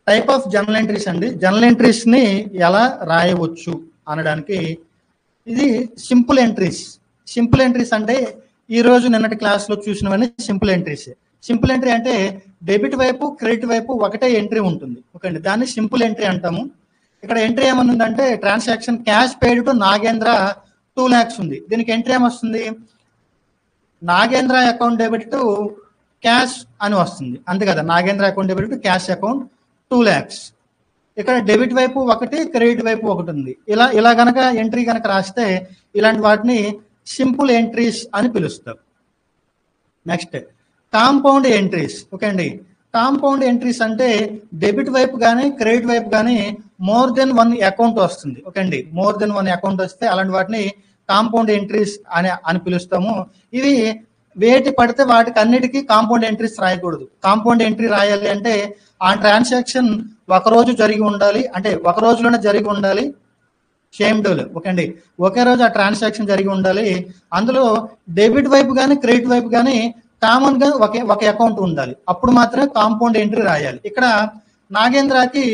Type of journal entries అండి. Journal entries ని ఎలా రాయవచ్చు అనడానికి ఇది సింపుల్ ఎంట్రీస్. సింపుల్ ఎంట్రీస్ అంటే ఈ రోజు నిన్నటి క్లాస్ లో చూసినవన్నీ సింపుల్ ఎంట్రీస్. సింపుల్ ఎంట్రీ అంటే డెబిట్ వైపు క్రెడిట్ వైపు ఒకటే ఎంట్రీ ఉంటుంది. ఓకే అండి, దాన్ని సింపుల్ ఎంట్రీ అంటాము. ఇక్కడ ఎంట్రీ ఏమనుందంటే transaction cash paid to Nagendra 2 lakhs ఉంది. దీనికి ఎంట్రీ ఏమొస్తుంది, Nagendra account debit to cash అని వస్తుంది, అంతే కదా. Nagendra account debit to cash account 2 lakhs. ఇక్కడ డెబిట్ వైపు ఒకటి క్రెడిట్ వైపు ఒకటి ఉంది. ఇలా గనక ఎంట్రీ కనుక రాస్తే ఇలాంటి వాటిని సింపుల్ ఎంట్రీస్ అని పిలుస్తారు. Next compound entries. ఓకే అండి, కాంపౌండ్ ఎంట్రీస్ అంటే డెబిట్ వైపు కానీ క్రెడిట్ వైపు కానీ మోర్ దెన్ 1 అకౌంట్ వస్తుంది. ఓకే అండి, మోర్ దెన్ 1 అకౌంట్ వస్తే అలాంటి వాటిని కాంపౌండ్ ఎంట్రీస్ అని పిలుస్తాము. ఇవి వేటి పడితే వాటికి అన్నిటికీ కాంపౌండ్ ఎంట్రీస్ రాయకూడదు. కాంపౌండ్ ఎంట్రీ రాయాలి అంటే ఆ ట్రాన్సాక్షన్ ఒక రోజు జరిగి ఉండాలి, అంటే ఒక రోజులోనే జరిగి ఉండాలి. సేమ్ డేలో, ఓకే అండి, ఒకే రోజు ఆ ట్రాన్సాక్షన్ జరిగి ఉండాలి. అందులో డెబిట్ వైపు కానీ క్రెడిట్ వైపు కానీ కామన్ గా ఒక అకౌంట్ ఉండాలి. అప్పుడు మాత్రమే కాంపౌండ్ ఎంట్రీ రాయాలి. ఇక్కడ నాగేంద్రకి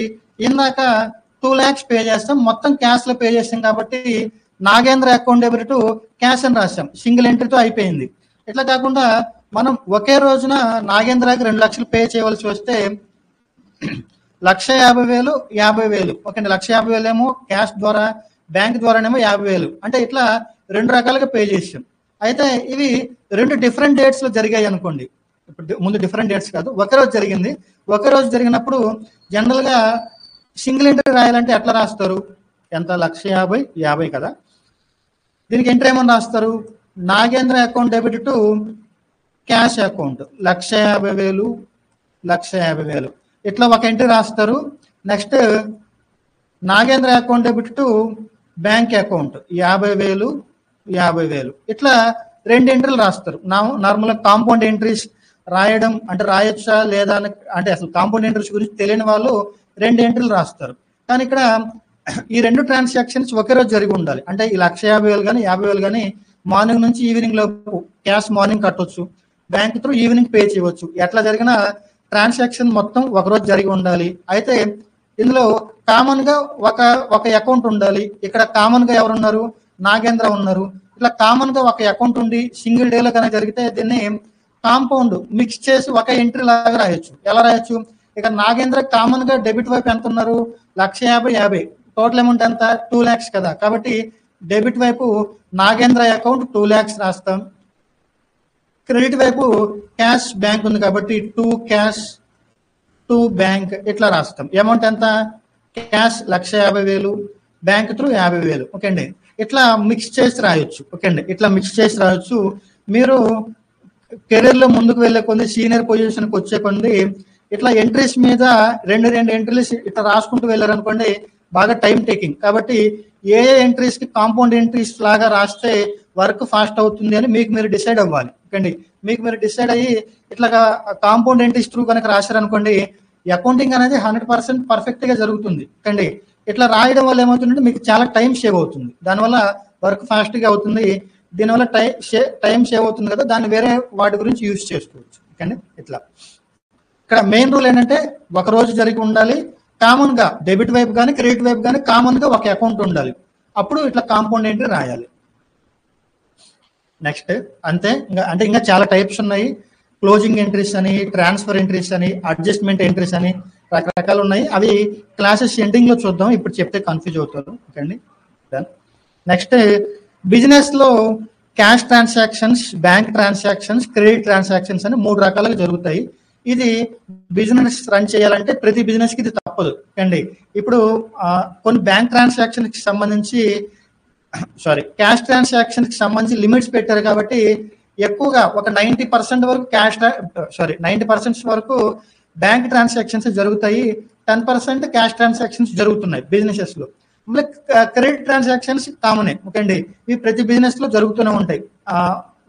ఇందాక 2 lakhs పే చేస్తాం, మొత్తం క్యాష్ లో పే చేస్తాం కాబట్టి Nagendra account debit to cash అని రాస్తాం, సింగిల్ ఎంట్రీతో అయిపోయింది. ఇట్లా కాకుండా మనం ఒకే రోజున నాగేంద్రకి 2 lakhs పే చేయవలసి వస్తే 1,50,000 50,000. ఓకే అండి, 1,50,000 ఏమో క్యాష్ ద్వారా, బ్యాంక్ ద్వారానేమో 50,000. అంటే ఇట్లా 2 రకాలుగా పే చేసాం. అయితే ఇవి 2 డిఫరెంట్ డేట్స్ లో జరిగాయి అనుకోండి. ఇప్పుడు ముందు డిఫరెంట్ డేట్స్ కాదు, ఒకే రోజు జరిగింది. ఒకే రోజు జరిగినప్పుడు జనరల్ గా సింగిల్ ఎంట్రీ రాయాలంటే ఎట్లా రాస్తారు, ఎంత 1,50,000 50 కదా. దీనికి ఎంట్రీ ఏమని రాస్తారు, Nagendra account debit to cash account 1,50,000 1,50,000 ఇట్లా ఒక ఎంట్రీ రాస్తారు. Next Nagendra account debit to bank account 50,000 50,000 ఇట్లా 2 ఎంట్రీలు రాస్తారు. నార్మల్ గా కాంపౌండ్ ఎంట్రీస్ రాయడం అంటే రాయొచ్చా లేదా అంటే అసలు కాంపౌండ్ ఎంట్రీస్ గురించి తెలియని వాళ్ళు 2 ఎంట్రీలు రాస్తారు. కానీ ఇక్కడ ఈ 2 ట్రాన్సాక్షన్స్ ఒకే రోజు జరిగి ఉండాలి. అంటే ఈ 1,50,000 కానీ 50,000 కానీ మార్నింగ్ నుంచి ఈవినింగ్ లోపు క్యాష్ మార్నింగ్ కట్టొచ్చు, బ్యాంక్ త్రూ ఈవినింగ్ పే చేయవచ్చు. ఎట్లా జరిగినా ట్రాన్సాక్షన్ మొత్తం ఒక రోజు జరిగి ఉండాలి. అయితే ఇందులో కామన్ గా ఒక అకౌంట్ ఉండాలి. ఇక్కడ కామన్ గా ఎవరున్నారు, నాగేంద్ర ఉన్నారు. ఇట్లా కామన్ గా ఒక అకౌంట్ ఉండి సింగిల్ డేలో కనుక జరిగితే దీన్ని కాంపౌండ్ మిక్స్ చేసి ఒక ఎంట్రీ లాగా రాయొచ్చు. ఎలా రాయొచ్చు, ఇక్కడ నాగేంద్ర కామన్ గా డెబిట్ వైపు ఎంత ఉన్నారు, 1,50,000 50, టోటల్ అమౌంట్ ఎంత 2 lakhs కదా. కాబట్టి డెబిట్ వైపు నాగేంద్ర అకౌంట్ 2 lakhs రాస్తాం. క్రెడిట్ వైపు క్యాష్ బ్యాంక్ ఉంది కాబట్టి 2 cash 2 bank ఇట్లా రాస్తాం. అమౌంట్ ఎంత, క్యాష్ 1,50,000, బ్యాంక్ త్రూ 50,000. ఓకే అండి, ఇట్లా మిక్స్ చేసి రాయొచ్చు. ఓకే అండి, ఇట్లా మిక్స్ చేసి రాయొచ్చు. మీరు కెరీర్ లో ముందుకు వెళ్ళే కొద్ది, సీనియర్ పొజిషన్కి వచ్చే కొద్ది ఇట్లా ఎంట్రీస్ మీద 2 ఎంట్రీస్ ఇట్లా రాసుకుంటూ వెళ్ళారనుకోండి, బాగా టైం టేకింగ్. కాబట్టి ఏ ఎంట్రీస్ కి కాంపౌండ్ ఎంట్రీస్ లాగా రాస్తే వర్క్ ఫాస్ట్ అవుతుంది అని మీకు మీరు డిసైడ్ అవ్వాలి. ఓకే, మీకు మీరు డిసైడ్ అయ్యి ఇట్లాగా కాంపౌండ్ ఎంట్రీస్ త్రూ కనుక రాశారనుకోండి, అకౌంటింగ్ అనేది 100% పర్ఫెక్ట్ గా జరుగుతుంది. ఓకే, ఇట్లా రాయడం వల్ల ఏమవుతుందంటే మీకు చాలా టైం సేవ్ అవుతుంది, దానివల్ల వర్క్ ఫాస్ట్ గా అవుతుంది. దీనివల్ల టైం సేవ్ అవుతుంది కదా, దాన్ని వేరే వాటి గురించి యూజ్ చేసుకోవచ్చు. ఓకే, ఇట్లా ఇక్కడ మెయిన్ రూల్ ఏంటంటే ఒక రోజు జరిగి ఉండాలి, కామన్ గా డెబిట్ వైపు కానీ క్రెడిట్ వైపు కానీ కామన్ గా ఒక అకౌంట్ ఉండాలి, అప్పుడు ఇట్లా కాంపౌండ్ ఎంట్రీ రాయాలి. నెక్స్ట్ అంతే, ఇంకా చాలా టైప్స్ ఉన్నాయి. క్లోజింగ్ ఎంట్రీస్ అని, ట్రాన్స్ఫర్ ఎంట్రీస్ అని, అడ్జస్ట్మెంట్ ఎంట్రీస్ అని రకరకాలు ఉన్నాయి. అవి క్లాసెస్ ఎండింగ్ లో చూద్దాం, ఇప్పుడు చెప్తే కన్ఫ్యూజ్ అవుతారు. ఓకే అండి, నెక్స్ట్ బిజినెస్ లో cash transactions, bank transactions, credit transactions అని 3 రకాలుగా జరుగుతాయి. ఇది బిజినెస్ రన్ చేయాలంటే ప్రతి బిజినెస్ కి ఇది తప్పదు. అండి ఇప్పుడు కొన్ని బ్యాంక్ ట్రాన్సాక్షన్ కి సంబంధించి క్యాష్ ట్రాన్సాక్షన్ కి సంబంధించి లిమిట్స్ పెట్టారు కాబట్టి ఎక్కువగా ఒక 90% వరకు 90% వరకు బ్యాంక్ ట్రాన్సాక్షన్స్ జరుగుతాయి, 10% క్యాష్ ట్రాన్సాక్షన్స్ జరుగుతున్నాయి బిజినెసెస్ లో. క్రెడిట్ ట్రాన్సాక్షన్స్ కామనే. ఓకే అండి, ఇవి ప్రతి బిజినెస్ లో జరుగుతూనే ఉంటాయి.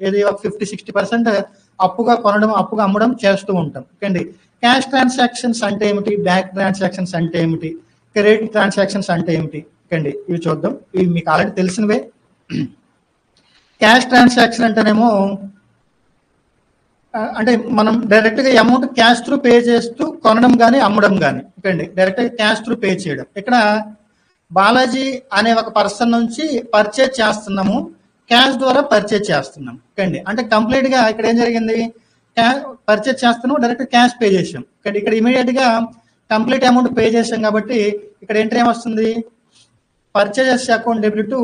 ఇది ఒక 50-60% అప్పుగా కొనడం, అప్పుగా అమ్మడం చేస్తూ ఉంటాం. ఓకే అండి, క్యాష్ ట్రాన్సాక్షన్స్ అంటే ఏమిటి, బ్యాంక్ ట్రాన్సాక్షన్స్ అంటే ఏమిటి, క్రెడిట్ ట్రాన్సాక్షన్స్ అంటే ఏమిటి, ఓకే అండి ఇవి చూద్దాం. ఇవి మీకు ఆల్రెడీ తెలిసినవే. క్యాష్ ట్రాన్సాక్షన్ అంటేనేమో అంటే మనం డైరెక్ట్ గా అమౌంట్ క్యాష్ త్రూ పే చేస్తూ కొనడం కానీ అమ్మడం కానీ. Okay, direct cash through pay చేయడం. ఇక్కడ బాలాజీ అనే ఒక పర్సన్ నుంచి పర్చేజ్ చేస్తున్నాము, క్యాష్ ద్వారా పర్చేజ్ చేస్తున్నాం. ఓకే, అంటే కంప్లీట్ గా ఇక్కడ ఏం జరిగింది, పర్చేజ్ చేస్తున్నాము, డైరెక్ట్ క్యాష్ పే చేసాం. ఇక్కడ ఇమీడియట్ గా కంప్లీట్ అమౌంట్ పే చేసాం కాబట్టి ఇక్కడ ఎంట్రీ ఏమొస్తుంది, purchases account debit to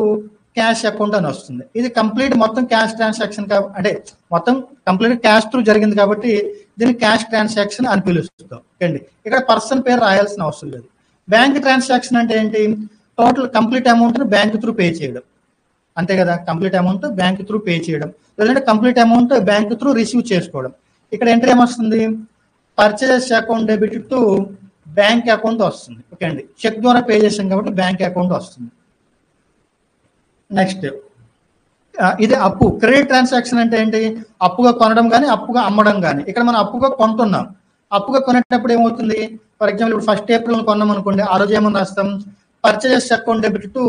cash account అని వస్తుంది. ఇది కంప్లీట్ మొత్తం క్యాష్ ట్రాన్సాక్షన్ అంటే మొత్తం కంప్లీట్ క్యాష్ త్రూ జరిగింది కాబట్టి దీన్ని క్యాష్ ట్రాన్సాక్షన్ అని పిలుస్తాం. ఓకే, ఇక్కడ పర్సన్ పేరు రాయాల్సిన అవసరం లేదు. బ్యాంక్ ట్రాన్సాక్షన్ అంటే ఏంటి, total complete amount bank through pay చేయడం, అంతే కదా, complete amount bank through pay చేయడం, లేదంటే complete amount bank through receive చేసుకోవడం. ఇక్కడ ఎంట్రీ ఏమొస్తుంది, purchases account debit to bank account వస్తుంది. ఓకే, చెక్ ద్వారా పే చేసాం కాబట్టి బ్యాంక్ అకౌంట్ వస్తుంది. నెక్స్ట్ ఇది అప్పు, క్రెడిట్ ట్రాన్సాక్షన్ అంటే ఏంటి, అప్పుగా కొనడం కానీ అప్పుగా అమ్మడం కానీ. ఇక్కడ మనం అప్పుగా కొంటున్నాం, అప్పుగా కొనేటప్పుడు ఏమవుతుంది, ఫర్ ఎగ్జాంపుల్ ఇప్పుడు 1 ఏప్రిల్ కొన్నాం అనుకోండి, ఆ రోజు ఏమని రాస్తాం, purchases account debit to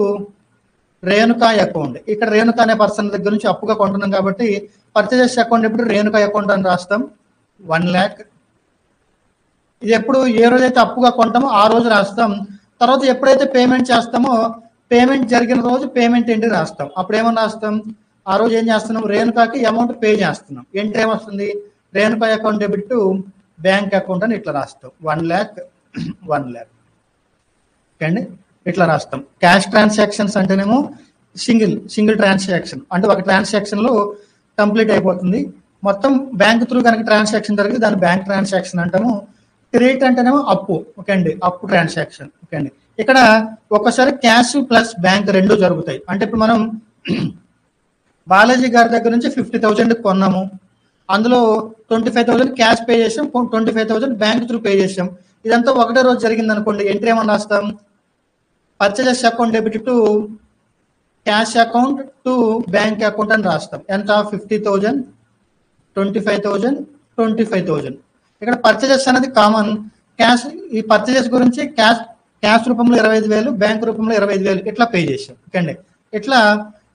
Renuka account. ఇక్కడ రేణుకా అనే పర్సన్ దగ్గర నుంచి అప్పుగా కొంటున్నాం కాబట్టి purchases account debit Renuka account అని రాస్తాం. 1 lakh. ఇది ఎప్పుడు ఏ రోజైతే అప్పుగా కొంటామో ఆ రోజు రాస్తాం. తర్వాత ఎప్పుడైతే పేమెంట్ చేస్తామో పేమెంట్ జరిగిన రోజు పేమెంట్ ఎంట్రీ రాస్తాం. అప్పుడు ఏమని రాస్తాం, ఆ రోజు ఏం చేస్తున్నాం, రేణుకాకి అమౌంట్ పే చేస్తున్నాం. ఎంట్రీ ఏమొస్తుంది, Renuka account debit to bank account అని ఇట్లా రాస్తాం. 1 lakh 1 lakh. ఓకే అండి, ఇట్లా రాస్తాం. క్యాష్ ట్రాన్సాక్షన్స్ అంటేనేమో సింగిల్ ట్రాన్సాక్షన్, అంటే ఒక ట్రాన్సాక్షన్ లో కంప్లీట్ అయిపోతుంది. మొత్తం బ్యాంక్ త్రూ కనుక ట్రాన్సాక్షన్ జరిగితే దాన్ని బ్యాంక్ ట్రాన్సాక్షన్ అంటాము. క్రెడిట్ అంటేనేమో అప్పు. ఓకే అండి, అప్పు ట్రాన్సాక్షన్. ఓకే అండి, ఇక్కడ ఒక్కసారి క్యాష్ ప్లస్ బ్యాంక్ రెండు జరుగుతాయి. అంటే ఇప్పుడు మనం బాలాజీ గారి దగ్గర నుంచి 50,000 కొన్నాము, అందులో 25,000 క్యాష్ పే చేసాం, 25,000 బ్యాంక్ త్రూ పే చేసాం. ఇదంతా ఒకటే రోజు జరిగింది అనుకోండి, ఎంట్రీ ఏమని రాస్తాం, purchases account debit to cash account to bank account అని రాస్తాం. ఎంత, 50,000 25,000 25,000. ఇక్కడ పర్చేజెస్ అనేది కామన్, క్యాష్ ఈ పర్చేజెస్ గురించి క్యాష్ రూపంలో 25,000, బ్యాంక్ రూపంలో 25,000 ఇట్లా పే చేసాం. ఓకే అండి, ఇట్లా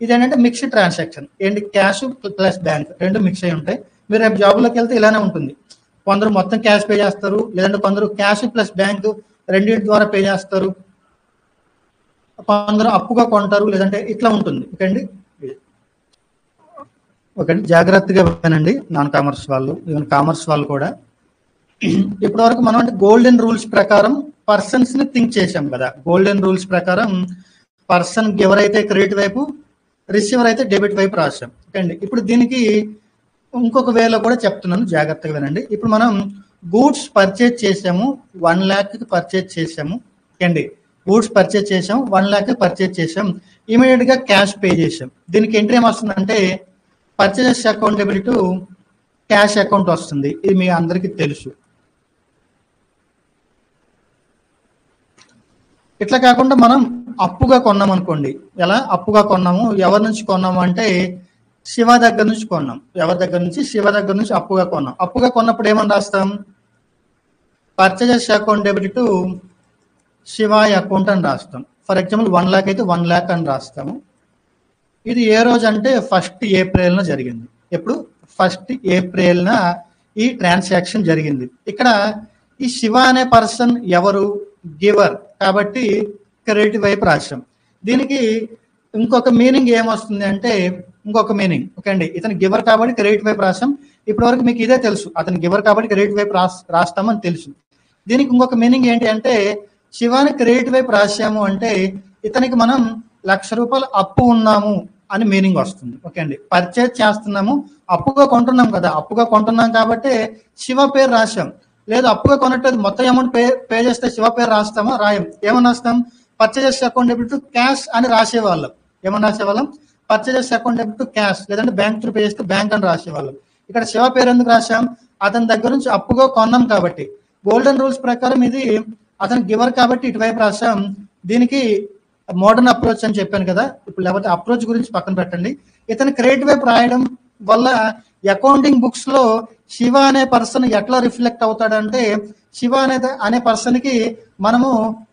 ఇదేంటంటే మిక్స్డ్ ట్రాన్సాక్షన్. ఏంటి, క్యాష్ ప్లస్ బ్యాంక్ రెండు మిక్స్ అయి ఉంటాయి. మీరు రేపు జాబ్లోకి వెళ్తే ఇలానే ఉంటుంది, కొందరు మొత్తం క్యాష్ పే చేస్తారు, లేదంటే కొందరు క్యాష్ ప్లస్ బ్యాంక్ రెండింటి ద్వారా పే చేస్తారు, కొందరు అప్పుగా కొంటారు, లేదంటే ఇట్లా ఉంటుంది. ఓకే అండి, ఓకే, జాగ్రత్తగా వినండి నాన్ కామర్స్ వాళ్ళు, ఈవెన్ కామర్స్ వాళ్ళు కూడా. ఇప్పటి వరకు మనం అంటే గోల్డెన్ రూల్స్ ప్రకారం పర్సన్స్ ని థింక్ చేసాం కదా. గోల్డెన్ రూల్స్ ప్రకారం పర్సన్ గివర్ అయితే క్రెడిట్ వైపు, రిసీవర్ అయితే డెబిట్ వైపు రాసాం. ఓకే అండి, ఇప్పుడు దీనికి ఇంకొక వేలో కూడా చెప్తున్నాను, జాగ్రత్తగా వినండి. ఇప్పుడు మనం గూడ్స్ పర్చేజ్ చేసాము, 1 lakh పర్చేజ్ చేసాము. ఓకే అండి, గూడ్స్ పర్చేజ్ చేసాం, 1 lakh పర్చేజ్ చేసాం, ఇమీడియట్ గా క్యాష్ పే చేసాం. దీనికి ఎంట్రీ ఏమొస్తుందంటే purchases account debit to cash account వస్తుంది. ఇది మీ అందరికీ తెలుసు. ఇట్లా కాకుండా మనం అప్పుగా కొన్నాం అనుకోండి, ఎలా అప్పుగా కొన్నాము, ఎవరి నుంచి కొన్నాము అంటే శివ దగ్గర నుంచి కొన్నాం. ఎవరి దగ్గర నుంచి, శివ దగ్గర నుంచి అప్పుగా కొన్నాం. అప్పుగా కొన్నప్పుడు ఏమని రాస్తాం, purchases account debit to Shiva account అని రాస్తాం. ఫర్ ఎగ్జాంపుల్ 1 lakh అయితే 1 lakh అని రాస్తాము. ఇది ఏ రోజు అంటే 1st April జరిగింది. ఎప్పుడు, 1st April ఈ ట్రాన్సాక్షన్ జరిగింది. ఇక్కడ ఈ శివ అనే పర్సన్ ఎవరు, గివర్ కాబట్టి క్రెడిట్ వైపు రాశాం. దీనికి ఇంకొక మీనింగ్ ఏమొస్తుంది అంటే ఇంకొక మీనింగ్. ఓకే అండి, ఇతను గివర్ కాబట్టి క్రెడిట్ వైపు రాసాం. ఇప్పటి వరకు మీకు ఇదే తెలుసు, అతను గివర్ కాబట్టి క్రెడిట్ వైపు రాస్తామని తెలుసు. దీనికి ఇంకొక మీనింగ్ ఏంటి అంటే శివాని క్రెడిట్ వైపు రాసాము అంటే ఇతనికి మనం ₹1,00,000 అప్పు ఉన్నాము అని మీనింగ్ వస్తుంది. ఓకే అండి, పర్చేజ్ చేస్తున్నాము, అప్పుగా కొంటున్నాం కదా, అప్పుగా కొంటున్నాం కాబట్టి శివ పేరు రాశాం. లేదు అప్పుగా కొనట్లేదు, మొత్తం అమౌంట్ పే చేస్తే శివ పేరు రాస్తామా, రాయం. ఏమని రాస్తాం, purchases account debit to cash అని రాసేవాళ్ళం. ఏమని రాసేవాళ్ళం, purchases account debit to cash, లేదంటే బ్యాంక్ త్రూ పే చేస్తే బ్యాంక్ అని రాసేవాళ్ళం. ఇక్కడ శివ పేరు ఎందుకు రాశాం, అతని దగ్గర నుంచి అప్పుగా కొన్నాం కాబట్టి. గోల్డెన్ రూల్స్ ప్రకారం ఇది అతను గివర్ కాబట్టి ఇటువైపు రాశాం. దీనికి మోడర్న్ అప్రోచ్ అని చెప్పాను కదా, ఇప్పుడు లేకపోతే అప్రోచ్ గురించి పక్కన పెట్టండి. ఇతను క్రెడిట్ వైపు రాయడం వల్ల అకౌంటింగ్ బుక్స్ లో శివ అనే పర్సన్ ఎట్లా రిఫ్లెక్ట్ అవుతాడంటే శివ అనే పర్సన్ కి మనము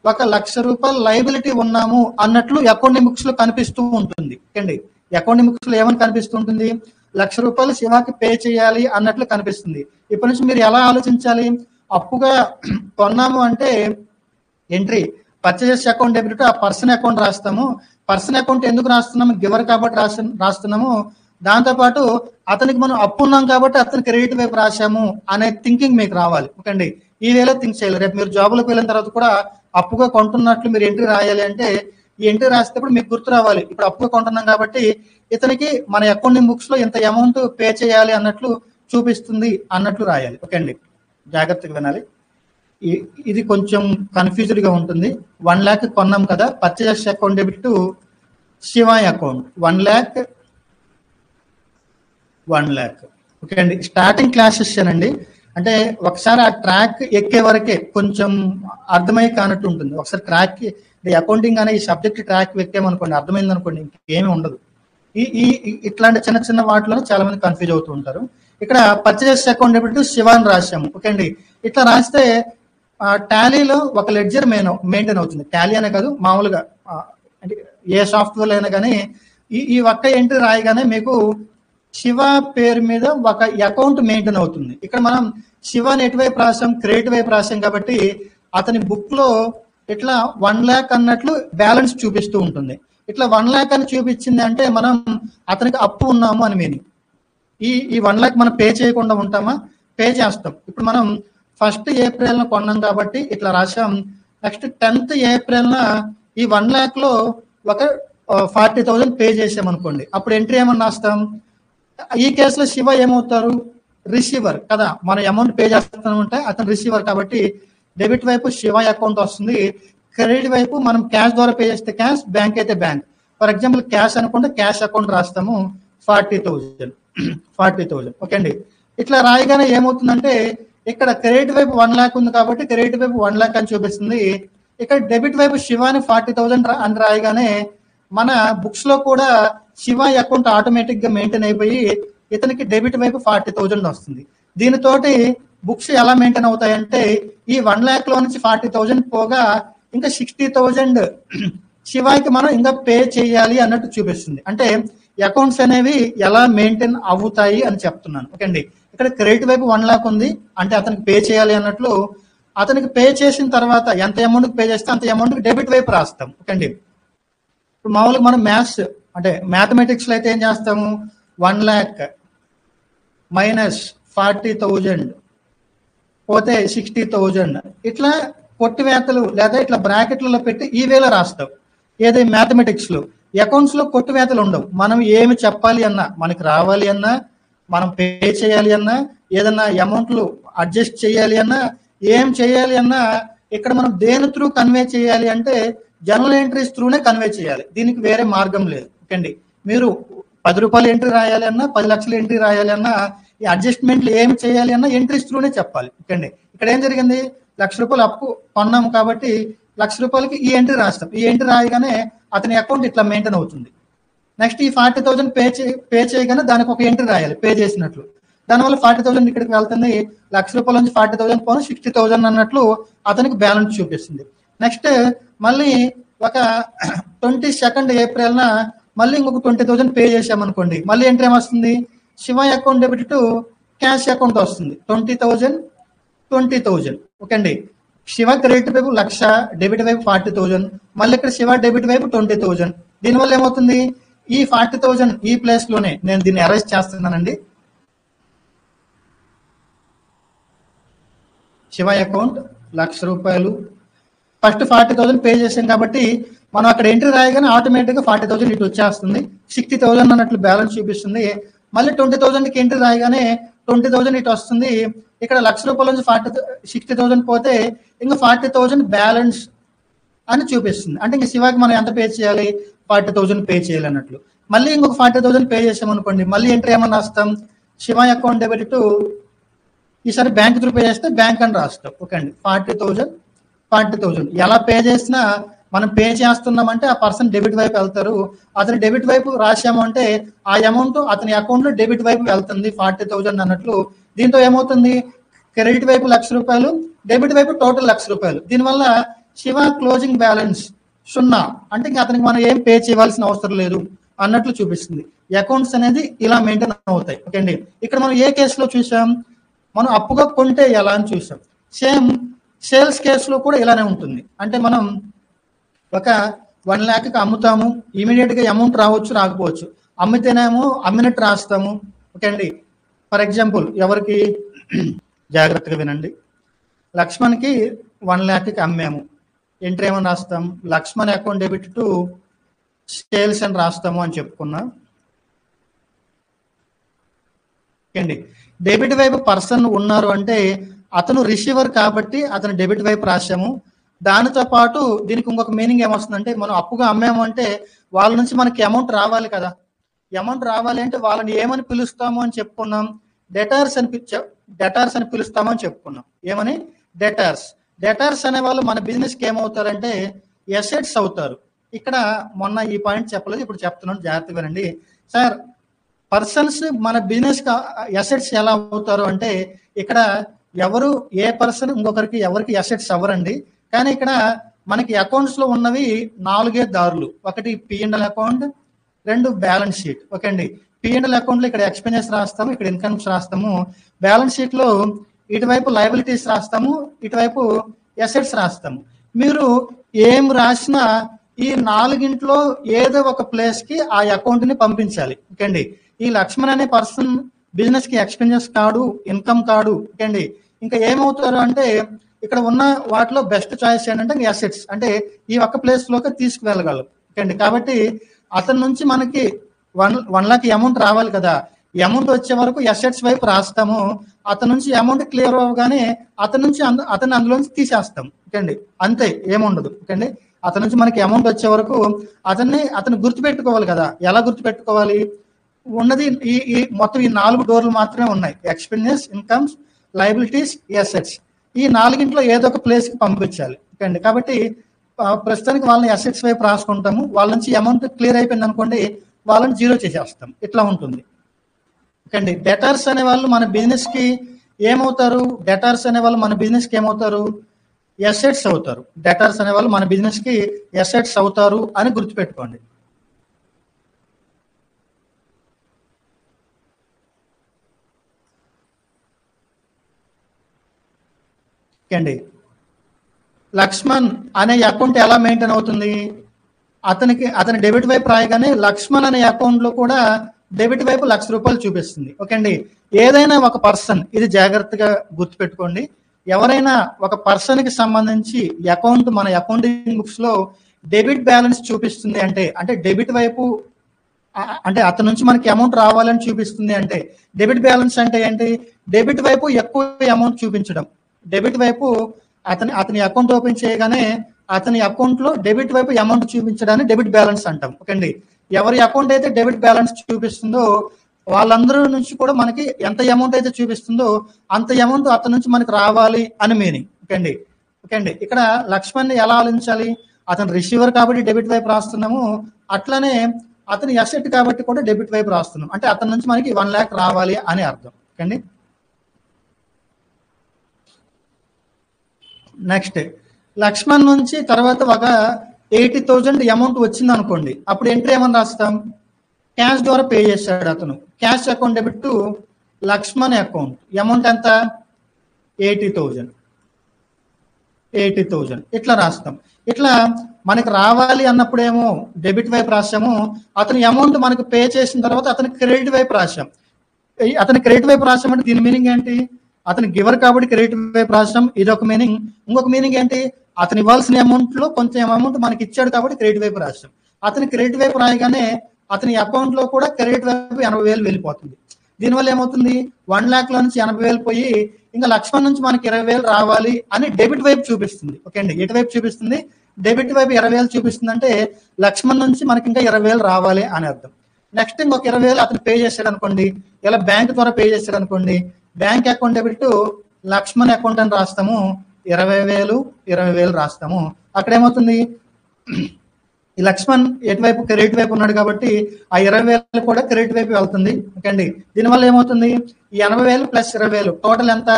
₹1,00,000 లైబిలిటీ ఉన్నాము అన్నట్లు అకౌంటింగ్ బుక్స్ లో కనిపిస్తూ ఉంటుంది. అండి, అకౌంటింగ్ బుక్స్ లో ఏమని కనిపిస్తూ ఉంటుంది, ₹1,00,000 శివకి పే చేయాలి అన్నట్లు కనిపిస్తుంది. ఇప్పటి నుంచి మీరు ఎలా ఆలోచించాలి, అప్పుగా కొన్నాము అంటే ఎంట్రీ పర్చేజెస్ అకౌంట్ డెబిట్ ఆ పర్సన్ అకౌంట్ రాస్తాము. పర్సన్ అకౌంట్ ఎందుకు రాస్తున్నాము? గివర్ కాబట్టి రాస్తున్నాము. దాంతోపాటు అతనికి మనం అప్పు ఉన్నాం కాబట్టి అతను క్రెడిట్ వైపు రాశాము అనే థింకింగ్ మీకు రావాలి. ఓకే అండి, ఈ వేలో థింక్ చేయాలి. రేపు మీరు జాబ్లోకి వెళ్ళిన తర్వాత కూడా అప్పుగా కొంటున్నట్లు మీరు ఎంట్రీ రాయాలి అంటే ఈ ఎంట్రీ రాసేటప్పుడు మీకు గుర్తు రావాలి, ఇప్పుడు అప్పుగా కొంటున్నాం కాబట్టి ఇతనికి మన అకౌంటింగ్ బుక్స్ లో ఇంత అమౌంట్ పే చేయాలి అన్నట్లు చూపిస్తుంది అన్నట్లు రాయాలి. ఓకే అండి, జాగ్రత్తగా వినాలి. ఇది కొంచెం కన్ఫ్యూజ్డ్ గా ఉంటుంది. 1 lakh కొన్నాం కదా, purchases account debit to Shiva account 1 lakh. Okay అండి, స్టార్టింగ్ క్లాసెస్ అండి. అంటే ఒకసారి ఆ ట్రాక్ ఎక్కే వరకే కొంచెం అర్థమై కానట్టు ఉంటుంది. ఒకసారి ట్రాక్ అకౌంటింగ్ అనే ఈ సబ్జెక్ట్ ట్రాక్ ఎక్కామనుకోండి, అర్థమైంది అనుకోండి, ఇంకేమీ ఉండదు. ఇట్లాంటి చిన్న చిన్న వాటిలో చాలా మంది కన్ఫ్యూజ్ అవుతూ ఉంటారు. ఇక్కడ పర్చేజెస్ అకౌంట్ డెబిట్ శివ అని రాశాము. ఓకే అండి, ఇట్లా రాస్తే టాలీలో ఒక లెడ్జర్ మెయింటైన్ అవుతుంది. టాలీ అనే కాదు, మామూలుగా అంటే ఏ సాఫ్ట్వేర్ అయినా కానీ ఈ ఒక్క ఎంట్రీ రాయగానే మీకు శివ పేరు మీద ఒక అకౌంట్ మెయింటైన్ అవుతుంది. ఇక్కడ మనం శివని ఎటువైపు రాసాం? క్రెడిట్ వైపు రాసాం కాబట్టి అతని బుక్ లో ఇట్లా 1 lakh అన్నట్లు బ్యాలెన్స్ చూపిస్తూ ఉంటుంది. ఇట్లా 1 lakh అని చూపించింది అంటే మనం అతనికి అప్పు ఉన్నాము అని మీనింగ్. ఈ 1 lakh మనం పే చేయకుండా ఉంటామా? పే చేస్తాం. ఇప్పుడు మనం 1st April కొన్నాం కాబట్టి ఇట్లా రాసాం. నెక్స్ట్ 10th April ఈ 1 lakh లో ఒక 40,000 పే చేసాం అనుకోండి, అప్పుడు ఎంట్రీ ఏమని రాస్తాం? ఈ కేసులో శివ ఏమవుతారు? రిసీవర్ కదా, మన అమౌంట్ పే చేస్తామంటే అతను రిసీవర్ కాబట్టి డెబిట్ వైపు శివ అకౌంట్ వస్తుంది. క్రెడిట్ వైపు మనం క్యాష్ ద్వారా పే చేస్తే క్యాష్, బ్యాంక్ అయితే బ్యాంక్. ఫర్ ఎగ్జాంపుల్ క్యాష్ అనుకుంటే క్యాష్ అకౌంట్ రాస్తాము 40,000. ఓకే అండి, ఇట్లా రాయగానే ఏమవుతుందంటే ఇక్కడ క్రెడిట్ వైపు 1 lakh ఉంది కాబట్టి క్రెడిట్ వైపు 1 lakh అని చూపిస్తుంది. ఇక్కడ డెబిట్ వైపు శివాని 40,000 అని రాయగానే మన బుక్స్ లో కూడా శివ అకౌంట్ ఆటోమేటిక్ గా మెయింటైన్ అయిపోయి ఇతనికి డెబిట్ వైపు 40,000 వస్తుంది. దీనితోటి బుక్స్ ఎలా మెయింటైన్ అవుతాయంటే ఈ 1 lakh లో నుంచి 40,000 పోగా ఇంకా 60,000 శివాకి మనం ఇంకా పే చేయాలి అన్నట్టు చూపిస్తుంది. అంటే అకౌంట్స్ అనేవి ఎలా మెయింటైన్ అవుతాయి అని చెప్తున్నాను. ఓకే అండి, ఇక్కడ క్రెడిట్ వైపు 1 lakh ఉంది అంటే అతనికి పే చేయాలి అన్నట్లు అతనికి పే చేసిన తర్వాత ఎంత అమౌంట్ పే చేస్తే అంత అమౌంట్ డెబిట్ వైపు రాస్తాం. ఓకే అండి, ఇప్పుడు మామూలుగా మనం మ్యాథ్స్ అంటే మ్యాథమెటిక్స్ లో అయితే ఏం చేస్తాము? 1 lakh మైనస్ 40,000 పోతే 60,000 ఇట్లా కొట్టివేతలు లేదా ఇట్లా బ్రాకెట్లలో పెట్టి ఈ వేలో రాస్తాం. ఏది మ్యాథమెటిక్స్ లో. అకౌంట్స్ లో కొట్టివేతలు ఉండవు. మనం ఏమి చెప్పాలి అన్నా, మనకి రావాలి అన్నా, మనం పే చేయాలి అన్నా, ఏదన్నా అమౌంట్లు అడ్జస్ట్ చేయాలి అన్నా, ఏం చేయాలి అన్నా ఇక్కడ మనం దేని త్రూ కన్వే చేయాలి అంటే జనరల్ ఎంట్రీస్ త్రూనే కన్వే చేయాలి. దీనికి వేరే మార్గం లేదు. ఓకే అండి, మీరు 10 రూపాయలు ఎంట్రీ రాయాలి అన్నా, 10 లక్షలు ఎంట్రీ రాయాలి అన్నా, ఈ అడ్జస్ట్మెంట్లు ఏం చేయాలి అన్నా ఎంట్రీస్ త్రూనే చెప్పాలి. ఓకే అండి, ఇక్కడ ఏం జరిగింది? 1,00,000 రూపాయలు అప్పు కొన్నాము కాబట్టి 1,00,000 రూపాయలకి ఈ ఎంట్రీ రాస్తాం. ఈ ఎంట్రీ రాయగానే అతని అకౌంట్ ఇట్లా మెయింటైన్ అవుతుంది. నెక్స్ట్ ఈ 40,000 పే చేయగానే దానికి ఒక ఎంట్రీ రాయాలి పే చేసినట్లు. దానివల్ల 40,000 ఇక్కడికి వెళ్తుంది. 1,00,000 రూపాయల నుంచి 40,000 పోను 60,000 అన్నట్లు అతనికి బ్యాలెన్స్ చూపిస్తుంది. నెక్స్ట్ మళ్ళీ ఒక 22nd April మళ్ళీ ఇంకొక 20,000 పే చేసామనుకోండి, మళ్ళీ ఎంట్రీ ఏమొస్తుంది? Shiva account debit to cash account వస్తుంది 20,000. ఓకే అండి, శివ క్రెడిట్ వైపు 1,00,000, డెబిట్ వైపు 40,000, మళ్ళీ ఇక్కడ శివ డెబిట్ వైపు 20,000. దీనివల్ల ఏమవుతుంది? ఈ 40,000 ఈ ప్లేస్ లోనే నేను దీన్ని అరెస్ట్ చేస్తున్నానండి. శివ అకౌంట్ 1,00,000 రూపాయలు ఫస్ట్ 40,000 పే చేసాం కాబట్టి మనం అక్కడ ఎంట్రీ రాయగానే ఆటోమేటిక్గా 40,000 ఇటు వచ్చేస్తుంది. 60,000 అన్నట్లు బ్యాలెన్స్ చూపిస్తుంది. మళ్ళీ 20,000కి ఎంట్రీ రాయగానే 20,000 ఇటు వస్తుంది. ఇక్కడ 1,00,000 రూపాయల నుంచి 60,000 పోతే ఇంకా 40,000 బ్యాలెన్స్ అని చూపిస్తుంది. అంటే ఇంకా శివాకి మనం ఎంత పే చేయాలి? 40,000 పే చేయాలి అన్నట్లు. మళ్ళీ ఇంకొక 40,000 పే చేసాం అనుకోండి, మళ్ళీ ఎంట్రీ ఏమని రాస్తాం? శివ అకౌంట్ డెబిట్ టు ఈసారి బ్యాంక్ త్రూ పే చేస్తే బ్యాంక్ అని రాస్తాం. ఓకే అండి, 40,000 ఎలా పే చేసినా మనం పే చేస్తున్నామంటే ఆ పర్సన్ డెబిట్ వైపు వెళ్తారు. అతని డెబిట్ వైపు రాశాము అంటే ఆ అమౌంట్ అతని అకౌంట్ లో డెబిట్ వైపు వెళ్తుంది 40,000 అన్నట్లు. దీంతో ఏమవుతుంది? క్రెడిట్ వైపు 1,00,000 రూపాయలు, డెబిట్ వైపు టోటల్ 1,00,000 రూపాయలు. దీనివల్ల శివ క్లోజింగ్ బ్యాలెన్స్ 0. అంటే ఇంకా అతనికి మనం ఏం పే చేయవలసిన అవసరం లేదు అన్నట్లు చూపిస్తుంది. అకౌంట్స్ అనేది ఇలా మెయింటైన్ అవుతాయి. ఓకే అండి, ఇక్కడ మనం ఏ కేసులో చూసాం? మనం అప్పుగా కొంటే ఎలా అని చూసాం. సేమ్ సేల్స్ కేసులో కూడా ఇలానే ఉంటుంది. అంటే మనం ఒక 1 lakh అమ్ముతాము, ఇమీడియట్ గా అమౌంట్ రావచ్చు రాకపోవచ్చు. అమ్మితేనేమో అమ్మినట్టు రాస్తాము. ఓకే అండి. ఫర్ ఎగ్జాంపుల్ ఎవరికి జాగ్రత్తగా వినండి. లక్ష్మణ్కి 1 lakh అమ్మాము. ఎంట్రీ ఏమని రాస్తాం? Lakshman account debit to sales అని రాస్తాము అని చెప్పుకున్నాం. అండి డెబిట్ వైపు పర్సన్ ఉన్నారు అంటే అతను రిసీవర్ కాబట్టి అతను డెబిట్ వైపు రాసాము. దానితో పాటు దీనికి ఇంకొక మీనింగ్ ఏమొస్తుందంటే, మనం అప్పుగా అమ్మాము అంటే వాళ్ళ నుంచి మనకి అమౌంట్ రావాలి కదా. అమౌంట్ రావాలి అంటే వాళ్ళని ఏమని పిలుస్తాము అని చెప్పుకున్నాం? డెటార్స్ అని పిలుస్తాము అని చెప్పుకున్నాం. ఏమని? డెటార్స్. డెటార్స్ అనే వాళ్ళు మన బిజినెస్కి ఏమవుతారంటే ఎసెట్స్ అవుతారు. ఇక్కడ మొన్న ఈ పాయింట్ చెప్పలేదు, ఇప్పుడు చెప్తున్నాను, జాగ్రత్తగా వినండి. సార్, పర్సన్స్ మన బిజినెస్ ఎసెట్స్ ఎలా అవుతారు అంటే, ఇక్కడ ఎవరు ఏ పర్సన్ ఇంకొకరికి ఎవరికి ఎసెట్స్ అవ్వరండి. కానీ ఇక్కడ మనకి అకౌంట్స్ లో ఉన్నవి 4 దారులు. ఒకటి P&L account, 2 balance sheet. Okay అండి. P&L అకౌంట్ లో ఇక్కడ ఎక్స్పెన్సెస్ రాస్తాము, ఇక్కడ ఇన్కమ్స్ రాస్తాము. బ్యాలెన్స్ షీట్ లో ఇటువైపు లయబిలిటీస్ రాస్తాము, ఇటువైపు ఎసెట్స్ రాస్తాము. మీరు ఏం రాసినా ఈ 4 ఏదో ఒక ప్లేస్ కి ఆ అకౌంట్ ని పంపించాలి. ఓకే అండి. ఈ లక్ష్మణ్ అనే పర్సన్ బిజినెస్ కి ఎక్స్పెన్సెస్ కాడు, ఇన్కమ్ కాడు. ఓకే అండి. ఇంకా ఏమవుతారు అంటే, ఇక్కడ ఉన్న వాటిలో బెస్ట్ చాయిస్ ఏంటంటే అసెట్స్, అంటే ఈ ఒక్క ప్లేస్ లోకి తీసుకువెళ్ళగలరు. ఓకే అండి. కాబట్టి అతని నుంచి మనకి 1 lakh అమౌంట్ రావాలి కదా. ఈ అమౌంట్ వచ్చే వరకు అసెట్స్ వైపు రాస్తాము. అతని నుంచి అమౌంట్ క్లియర్ అవ్వగానే అతన్ని అందులోంచి తీసేస్తాం. ఓకే అండి. అంతే, ఏముండదు. ఓకే అండి. అతని నుంచి మనకి అమౌంట్ వచ్చే వరకు అతను గుర్తుపెట్టుకోవాలి కదా. ఎలా గుర్తుపెట్టుకోవాలి? ఉన్నది ఈ మొత్తం ఈ 4 డోర్లు మాత్రమే ఉన్నాయి. Expenses, incomes, liabilities, assets. ఈ 4 ఏదో ఒక ప్లేస్ కి పంపించాలి. ఓకే అండి. కాబట్టి ప్రస్తుతానికి వాళ్ళని అసెట్స్ వైపు రాసుకుంటాము. వాళ్ళ నుంచి అమౌంట్ క్లియర్ అయిపోయింది అనుకోండి, వాళ్ళని జీరో చేసేస్తాం. ఇట్లా ఉంటుంది. ఓకే అండి. డెటార్స్ అనే వాళ్ళు మన బిజినెస్ కి ఏమవుతారు? డెటార్స్ అనే వాళ్ళు మన బిజినెస్ కి ఏమవుతారు? అసెట్స్ అవుతారు. డెటార్స్ అనే వాళ్ళు మన బిజినెస్ కి అసెట్స్ అవుతారు అని గుర్తుపెట్టుకోండి. అండి. లక్ష్మణ్ అనే అకౌంట్ ఎలా మెయింటైన్ అవుతుంది? అతని డెబిట్ వైపు రాయగానే లక్ష్మణ్ అనే అకౌంట్ లో కూడా డెబిట్ వైపు ₹1,00,000 చూపిస్తుంది. ఓకే అండి. ఏదైనా ఒక పర్సన్, ఇది జాగ్రత్తగా గుర్తుపెట్టుకోండి, ఎవరైనా ఒక పర్సన్ కి సంబంధించి అకౌంట్ మన అకౌంటింగ్ బుక్స్ లో డెబిట్ బ్యాలెన్స్ చూపిస్తుంది అంటే డెబిట్ వైపు, అంటే అతని నుంచి మనకి అమౌంట్ రావాలని చూపిస్తుంది. అంటే డెబిట్ బ్యాలెన్స్ అంటే ఏంటి? డెబిట్ వైపు ఎక్కువ అమౌంట్ చూపించడం. డెబిట్ వైపు అతని అకౌంట్ ఓపెన్ చేయగానే అతని అకౌంట్ లో డెబిట్ వైపు అమౌంట్ చూపించడాన్ని డెబిట్ బ్యాలెన్స్ అంటాం. ఓకే అండి. ఎవరి అకౌంట్ అయితే డెబిట్ బ్యాలెన్స్ చూపిస్తుందో వాళ్ళందరూ నుంచి కూడా మనకి ఎంత అమౌంట్ అయితే చూపిస్తుందో అంత అమౌంట్ అతని నుంచి మనకి రావాలి అని మీనింగ్. ఓకే అండి. ఓకే అండి. ఇక్కడ లక్ష్మణ్ ఎలా ఆలోచించాలి? అతను రిసీవర్ కాబట్టి డెబిట్ వైపు రాస్తున్నాము, అట్లనే అతని అసెట్ కాబట్టి కూడా డెబిట్ వైపు రాస్తున్నాం. అంటే అతని నుంచి మనకి 1 lakh రావాలి అని అర్థం. ఓకే అండి. నెక్స్ట్, లక్ష్మణ్ నుంచి తర్వాత ఒక 80,000 అమౌంట్ వచ్చింది అనుకోండి. అప్పుడు ఎంట్రీ ఏమని రాస్తాం? క్యాష్ ద్వారా పే చేశాడు అతను. Cash account debit to Lakshman account. Amount ఎంత? 80,000 ఇట్లా రాస్తాం. ఇట్లా మనకి రావాలి అన్నప్పుడేమో డెబిట్ వైపు రాసాము. అతని అమౌంట్ మనకి పే చేసిన తర్వాత అతని క్రెడిట్ వైపు రాసాం. అతని క్రెడిట్ వైపు రాసామంటే దీని మీనింగ్ ఏంటి? అతని గివర్ కాబట్టి క్రెడిట్ వైపు రాసాం, ఇది ఒక మీనింగ్. ఇంకొక మీనింగ్ ఏంటి? అతను ఇవ్వాల్సిన అమౌంట్ లో కొంచెం అమౌంట్ మనకి ఇచ్చాడు కాబట్టి క్రెడిట్ వైపు రాసాం. అతని క్రెడిట్ వైపు రాయగానే అతని అకౌంట్ లో కూడా క్రెడిట్ వైపు 80,000 వెళ్ళిపోతుంది. దీనివల్ల ఏమవుతుంది? 1 lakh లో నుంచి 80,000 పోయి ఇంకా లక్ష్మణ్ నుంచి మనకి 20,000 రావాలి అని డెబిట్ వైపు చూపిస్తుంది. ఓకే అండి. ఎటువైపు చూపిస్తుంది? డెబిట్ వైపు 20,000 చూపిస్తుంది. అంటే లక్ష్మణ్ నుంచి మనకి ఇంకా 20,000 రావాలి అని అర్థం. నెక్స్ట్ ఇంకొక 20,000 అతను పే చేశాడు అనుకోండి, ఇలా బ్యాంక్ ద్వారా పే చేశాడు అనుకోండి, bank account debit Lakshman account అని రాస్తాము. 20,000 రాస్తాము. అక్కడ ఏమవుతుంది? ఈ లక్ష్మణ్ ఎటువైపు? క్రెడిట్ వైపు ఉన్నాడు కాబట్టి ఆ 20,000 కూడా క్రెడిట్ వైపు వెళ్తుంది. ఓకే అండి. దీనివల్ల ఏమవుతుంది? ఈ 80,000 ప్లస్ 20,000 టోటల్ ఎంత?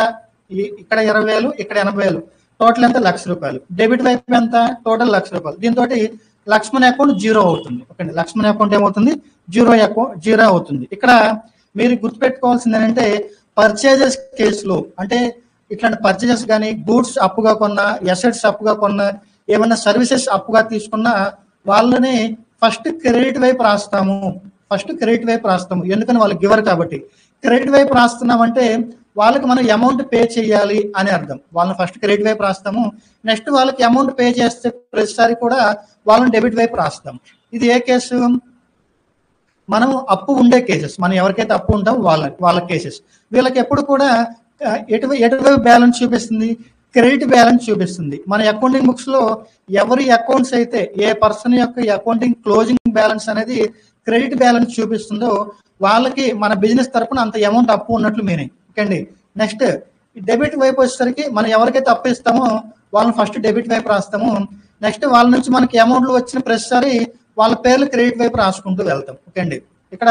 ఇక్కడ 20,000, ఇక్కడ 80,000, టోటల్ ఎంత? ₹1,00,000. డెబిట్ వైపు ఎంత? టోటల్ ₹1,00,000. దీంతో లక్ష్మణ్ అకౌంట్ జీరో అవుతుంది. ఓకే అండి. లక్ష్మణ్ అకౌంట్ ఏమవుతుంది? జీరో అవుతుంది. ఇక్కడ మీరు గుర్తుపెట్టుకోవాల్సింది ఏంటంటే, పర్చేజెస్ కేసులో, అంటే ఇట్లాంటి పర్చేజెస్ కానీ, గూడ్స్ అప్పుగా కొన్నా, ఎసెట్స్ అప్పుగా కొన్నా, ఏమన్నా సర్వీసెస్ అప్పుగా తీసుకున్నా వాళ్ళని ఫస్ట్ క్రెడిట్ వైపు రాస్తాము. ఎందుకని వాళ్ళు గివర్ కాబట్టి. క్రెడిట్ వైపు రాస్తున్నామంటే వాళ్ళకి మనం అమౌంట్ పే చేయాలి అని అర్థం. వాళ్ళని ఫస్ట్ క్రెడిట్ వైపు రాస్తాము, నెక్స్ట్ వాళ్ళకి అమౌంట్ పే చేస్తే ప్రతిసారి కూడా వాళ్ళని డెబిట్ వైపు రాస్తాం. ఇది ఏ కేసు? మనం అప్పు ఉండే కేసెస్, మనం ఎవరికైతే అప్పు ఉంటాం వాళ్ళ కేసెస్. వీళ్ళకి ఎప్పుడు కూడా ఎటువైపు బ్యాలెన్స్ చూపిస్తుంది? క్రెడిట్ బ్యాలెన్స్ చూపిస్తుంది. మన అకౌంటింగ్ బుక్స్ లో ఎవరి అకౌంట్స్ అయితే, ఏ పర్సన్ యొక్క అకౌంటింగ్ క్లోజింగ్ బ్యాలెన్స్ అనేది క్రెడిట్ బ్యాలెన్స్ చూపిస్తుందో వాళ్ళకి మన బిజినెస్ తరపున అంత అమౌంట్ అప్పు ఉన్నట్లు మీనింగ్. ఓకే అండి. నెక్స్ట్ డెబిట్ వైపు వచ్చేసరికి మనం ఎవరికైతే అప్పు ఇస్తామో వాళ్ళని ఫస్ట్ డెబిట్ వైపు రాస్తాము. నెక్స్ట్ వాళ్ళ నుంచి మనకి అమౌంట్లు వచ్చిన ప్రతిసారి వాళ్ళ పేర్లు క్రెడిట్ వైపు రాసుకుంటూ వెళ్తాం. ఓకే అండి. ఇక్కడ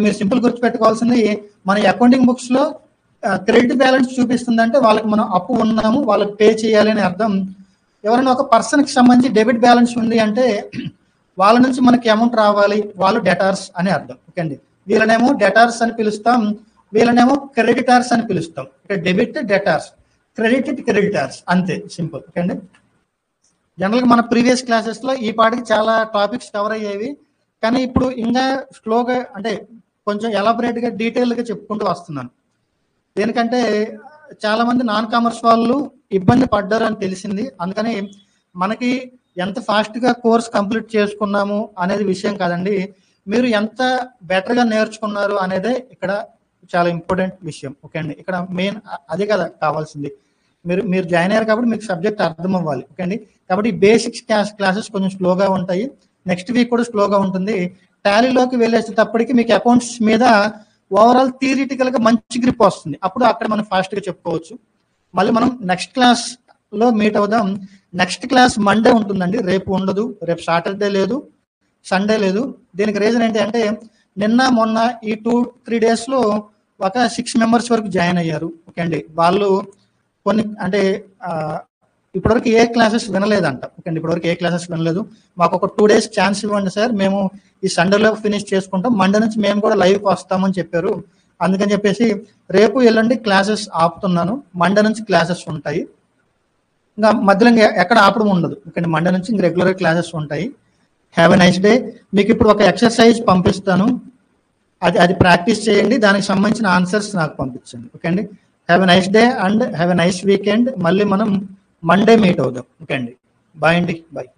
మీరు సింపుల్ గుర్తుపెట్టుకోవాల్సింది, మన అకౌంటింగ్ బుక్స్ లో క్రెడిట్ బ్యాలెన్స్ చూపిస్తుందంటే వాళ్ళకి మనం అప్పు ఉన్నాము, వాళ్ళకి పే చేయాలి అని అర్థం. ఎవరైనా ఒక పర్సన్కి సంబంధించి డెబిట్ బ్యాలెన్స్ ఉంది అంటే వాళ్ళ నుంచి మనకి అమౌంట్ రావాలి, వాళ్ళు డెటార్స్ అని అర్థం. ఓకే అండి. వీళ్ళనేమో డెటార్స్ అని పిలుస్తాం, వీళ్ళనేమో క్రెడిటార్స్ అని పిలుస్తాం. ఇక్కడ డెబిట్ డెటార్స్, క్రెడిటార్స్, అంతే, సింపుల్. ఓకే అండి. జనరల్గా మన ప్రీవియస్ క్లాసెస్ లో ఈ పాటికి చాలా టాపిక్స్ కవర్ అయ్యేవి, కానీ ఇప్పుడు ఇంకా స్లోగా అంటే కొంచెం ఎలాబరేట్ గా డీటెయిల్ గా చెప్పుకుంటూ వస్తున్నాను. దేనికంటే చాలా మంది నాన్ కామర్స్ వాళ్ళు ఇబ్బంది పడ్డారు అని తెలిసింది. అందుకని మనకి ఎంత ఫాస్ట్ గా కోర్స్ కంప్లీట్ చేసుకున్నాము అనేది విషయం కాదండి, మీరు ఎంత బెటర్ గా నేర్చుకున్నారు అనేదే ఇక్కడ చాలా ఇంపార్టెంట్ విషయం. ఓకే అండి. ఇక్కడ మెయిన్ అదే కదా కావాల్సింది. మీరు జాయిన్ అయ్యారు కాబట్టి మీకు సబ్జెక్ట్ అర్థం అవ్వాలి. ఓకే అండి. కాబట్టి బేసిక్స్ క్లాసెస్ కొంచెం స్లోగా ఉంటాయి, నెక్స్ట్ వీక్ కూడా స్లోగా ఉంటుంది. టాలీలోకి వెళ్ళేసేటప్పటికి మీకు అకౌంట్స్ మీద ఓవరాల్ థియరిటికల్ గా మంచి గ్రిప్ వస్తుంది. అప్పుడు అక్కడ మనం ఫాస్ట్ గా చెప్పుకోవచ్చు. మళ్ళీ మనం నెక్స్ట్ క్లాస్ లో మీట్ అవుదాం. నెక్స్ట్ క్లాస్ మండే ఉంటుందండి, రేపు ఉండదు. రేపు సాటర్డే లేదు, సండే లేదు. దీనికి రీజన్ ఏంటి అంటే నిన్న మొన్న ఈ 2-3 days లో ఒక 6 members వరకు జాయిన్ అయ్యారు. ఓకే అండి. వాళ్ళు కొన్ని అంటే ఇప్పటివరకు ఏ క్లాసెస్ వినలేదంట. ఓకే అండి. ఇప్పటివరకు ఏ క్లాసెస్ వినలేదు. మాకు ఒక 2 days ఛాన్స్ ఇవ్వండి సార్, మేము ఈ సండేలో ఫినిష్ చేసుకుంటాం, మండే నుంచి మేము కూడా లైవ్కి వస్తామని చెప్పారు. అందుకని చెప్పేసి రేపు ఎల్లుండి క్లాసెస్ ఆపుతున్నాను, మండే నుంచి క్లాసెస్ ఉంటాయి. ఇంకా మధ్యలో ఎక్కడ ఆపడం ఉండదు. ఓకే, మండే నుంచి ఇంక రెగ్యులర్ క్లాసెస్ ఉంటాయి. Have a nice day. మీకు ఇప్పుడు ఒక ఎక్సర్సైజ్ పంపిస్తాను, అది ప్రాక్టీస్ చేయండి, దానికి సంబంధించిన ఆన్సర్స్ నాకు పంపించండి. ఓకే అండి. Have a nice day and have a nice weekend. మళ్ళీ మనం మండే మీట్ అవుదాం. ఓకే అండి. బాయ్ అండి. బాయ్.